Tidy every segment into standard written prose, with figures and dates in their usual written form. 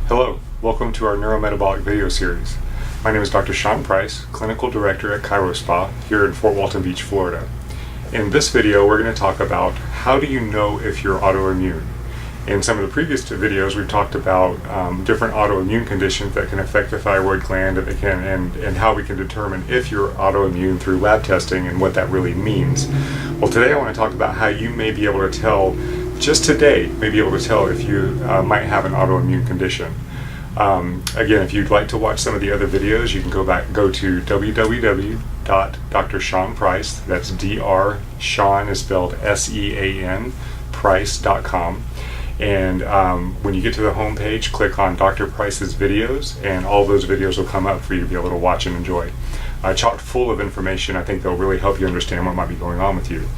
Hello, welcome to our neurometabolic video series. My name is Dr. Sean Price, Clinical Director at ChiroSpa here in Fort Walton Beach, Florida. In this video, we're going to talk about how do you know if you're autoimmune. In some of the previous videos, we've talked about different autoimmune conditions that can affect the thyroid gland and how we can determine if you're autoimmune through lab testing and what that really means. Well, today I want to talk about how you may be able to tell, just today, may be able to tell if you might have an autoimmune condition. Again, if you'd like to watch some of the other videos, you can go to www.drseanprice, that's Dr. Sean is spelled S-E-A-N, price.com. And when you get to the home page, click on Dr. Price's videos, and all those videos will come up for you to be able to watch and enjoy. Chock full of information. I think they'll really help you understand what might be going on with you.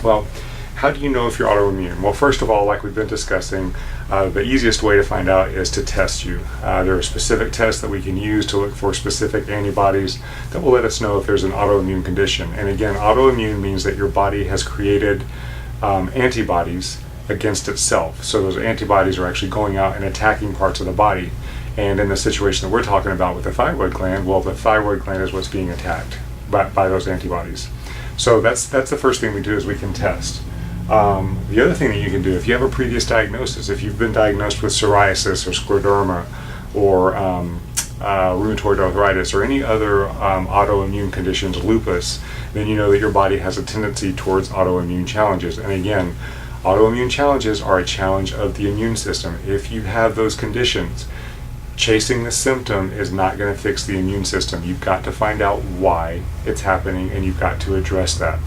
Well, how do you know if you're autoimmune? Well, first of all, like we've been discussing, the easiest way to find out is to test you. There are specific tests that we can use to look for specific antibodies that will let us know if there's an autoimmune condition. And again, autoimmune means that your body has created antibodies against itself. So those antibodies are actually going out and attacking parts of the body. And in the situation that we're talking about with the thyroid gland, well, the thyroid gland is what's being attacked by those antibodies. So that's the first thing we do is we can test. The other thing that you can do, if you have a previous diagnosis, if you've been diagnosed with psoriasis or scleroderma or rheumatoid arthritis or any other autoimmune conditions, lupus, then you know that your body has a tendency towards autoimmune challenges. And again, autoimmune challenges are a challenge of the immune system. If you have those conditions, chasing the symptom is not going to fix the immune system. You've got to find out why it's happening, and you've got to address that.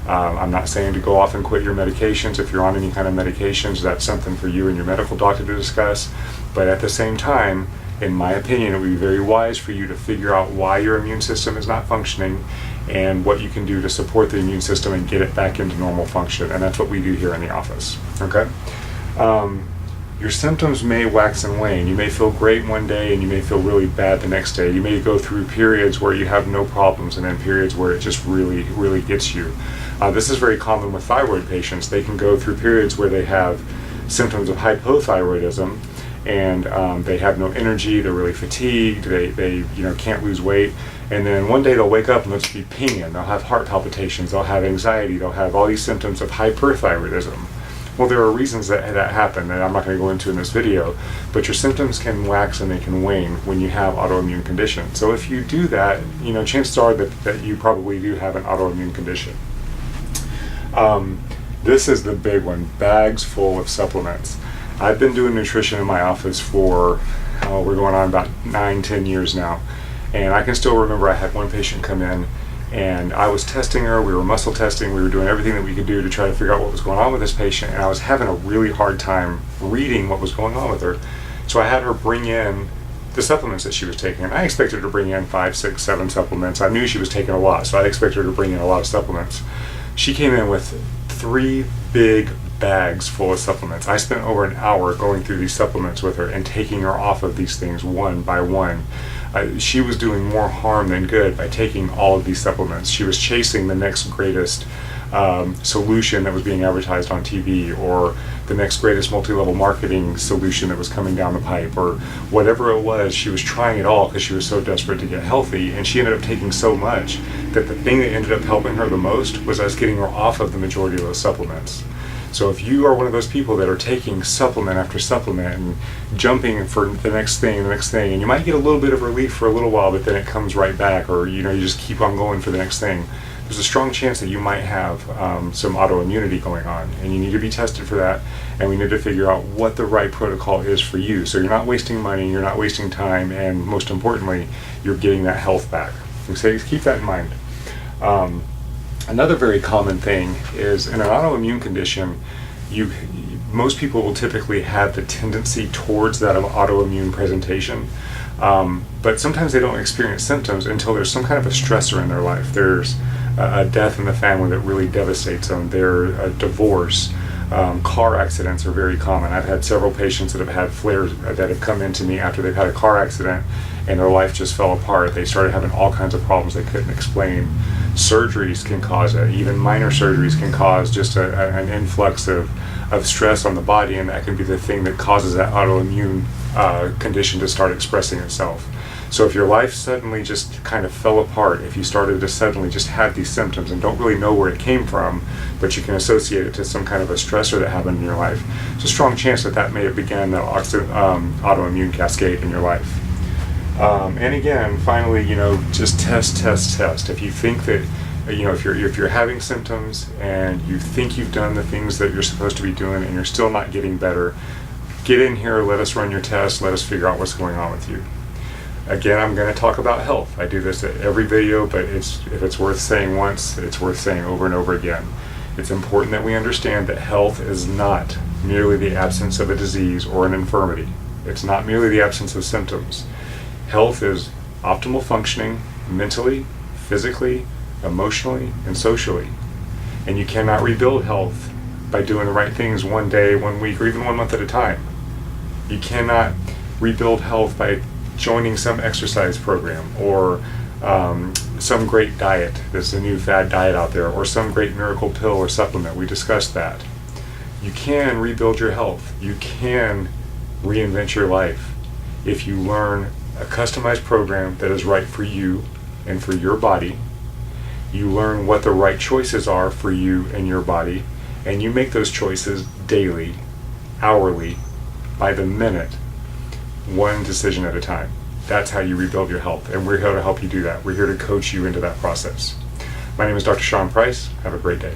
I'm not saying to go off and quit your medications. If you're on any kind of medications, that's something for you and your medical doctor to discuss. But at the same time, in my opinion, it would be very wise for you to figure out why your immune system is not functioning and what you can do to support the immune system and get it back into normal function. And that's what we do here in the office. Okay? Your symptoms may wax and wane. You may feel great one day and you may feel really bad the next day. You may go through periods where you have no problems and then periods where it just really, really gets you. This is very common with thyroid patients. They can go through periods where they have symptoms of hypothyroidism and they have no energy, they're really fatigued, they can't lose weight, and then one day they'll wake up and they'll just be pinging. They'll have heart palpitations, they'll have anxiety, they'll have all these symptoms of hyperthyroidism. Well, there are reasons that happen that I'm not going to go into in this video, but your symptoms can wax and they can wane when you have autoimmune conditions. So if you do that, chances are that you probably do have an autoimmune condition. This is the big one, bags full of supplements. I've been doing nutrition in my office for, we're going on about 9-10 years now. And I can still remember I had one patient come in and I was testing her, we were muscle testing, we were doing everything that we could do to try to figure out what was going on with this patient, and I was having a really hard time reading what was going on with her. So I had her bring in the supplements that she was taking, and I expected her to bring in 5, 6, 7 supplements. I knew she was taking a lot, so I expected her to bring in a lot of supplements. She came in with 3 big bags full of supplements. I spent over an hour going through these supplements with her and taking her off of these things one by one. She was doing more harm than good by taking all of these supplements. She was chasing the next greatest solution that was being advertised on TV, or the next greatest multi-level marketing solution that was coming down the pipe, or whatever it was. She was trying it all because she was so desperate to get healthy, and she ended up taking so much that the thing that ended up helping her the most was us getting her off of the majority of those supplements. So if you are one of those people that are taking supplement after supplement and jumping for the next thing, and you might get a little bit of relief for a little while, but then it comes right back, or you just keep on going for the next thing, there's a strong chance that you might have some autoimmunity going on, and you need to be tested for that, and we need to figure out what the right protocol is for you, so you're not wasting money, you're not wasting time, and most importantly, you're getting that health back. So keep that in mind. Another very common thing is in an autoimmune condition, most people will typically have the tendency towards that autoimmune presentation, but sometimes they don't experience symptoms until there's some kind of a stressor in their life. There's a death in the family that really devastates them. There's a divorce. Car accidents are very common. I've had several patients that have had flares that have come into me after they've had a car accident and their life just fell apart. They started having all kinds of problems they couldn't explain. Surgeries can cause it. Even minor surgeries can cause just an influx of stress on the body, and that can be the thing that causes that autoimmune condition to start expressing itself. So if your life suddenly just kind of fell apart, if you started to suddenly just have these symptoms and don't really know where it came from, but you can associate it to some kind of a stressor that happened in your life, there's a strong chance that that may have begun the autoimmune cascade in your life. And again, finally, just test. If you think that, if you're having symptoms and you think you've done the things that you're supposed to be doing and you're still not getting better, get in here, let us run your test, let us figure out what's going on with you. Again, I'm going to talk about health. I do this at every video, but if it's worth saying once, it's worth saying over and over again. It's important that we understand that health is not merely the absence of a disease or an infirmity. It's not merely the absence of symptoms. Health is optimal functioning mentally, physically, emotionally, and socially. And you cannot rebuild health by doing the right things one day, 1 week, or even 1 month at a time. You cannot rebuild health by joining some exercise program or some great diet. There's a new fad diet out there, or some great miracle pill or supplement. We discussed that. You can rebuild your health. You can reinvent your life if you learn a customized program that is right for you and for your body. You learn what the right choices are for you and your body, and you make those choices daily, hourly, by the minute, one decision at a time. That's how you rebuild your health, and we're here to help you do that. We're here to coach you into that process. My name is Dr. Sean Price. Have a great day.